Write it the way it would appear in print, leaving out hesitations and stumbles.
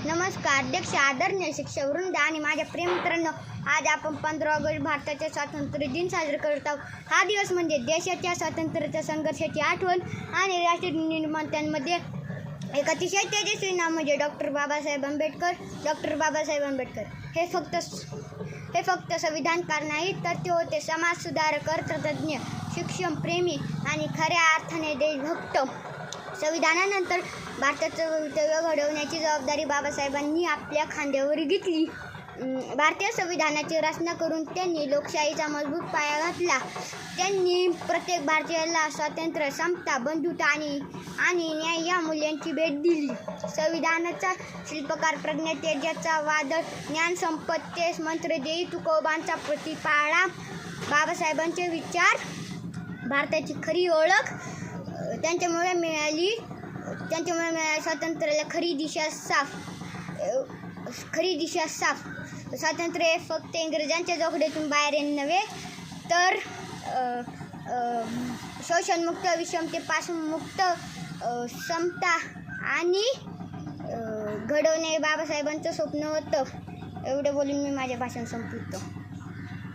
नमस्कार अध्यक्ष, आदरणीय शिक्षकवृंद आणि माझ्या प्रियमित्रांनो, आज आपण 15 ऑगस्ट भारताचे स्वातंत्र्य दिन साजरा करत आहोत. हा दिवस म्हणजे देशाच्या स्वातंत्र्याच्या संघर्षाची आठवण आणि राष्ट्र निर्मात्यांमध्ये एक अतिशय तेजस्वी नाव म्हणजे डॉक्टर बाबासाहेब आंबेडकर. हे फक्त संविधानकार नाहीत, तर ते होते समाजसुधारक, अर्थतज्ञ, शिक्षणप्रेमी आणि खऱ्या अर्थाने देशभक्त. संविधानानंतर भारताचं भवितव्य घडवण्याची जबाबदारी बाबासाहेबांनी आपल्या खांद्यावर घेतली. भारतीय संविधानाची रचना करून त्यांनी लोकशाहीचा मजबूत पाया घातला. त्यांनी प्रत्येक भारतीयाला स्वातंत्र्य, समता, बंधुता आणि न्याय या मूल्यांची भेट दिली. संविधानाचा शिल्पकार प्रज्ञातेजाचा वादळ, ज्ञानसंपत्तीस मंत्र देई तुकोबांचा प्रतिपाळा, बाबासाहेबांचे विचार, भारताची खरी ओळख, त्यांच्यामुळे मिळाली स्वातंत्र्याला खरी दिशा साफ. स्वातंत्र्य हे फक्त इंग्रजांच्या जोखडेतून बाहेर येणे नव्हे, तर शोषणमुक्त, विषमतेपासून मुक्त समता आणि घडवणे हे बाबासाहेबांचं स्वप्न होतं. एवढं बोलून मी माझे भाषण संपवतो.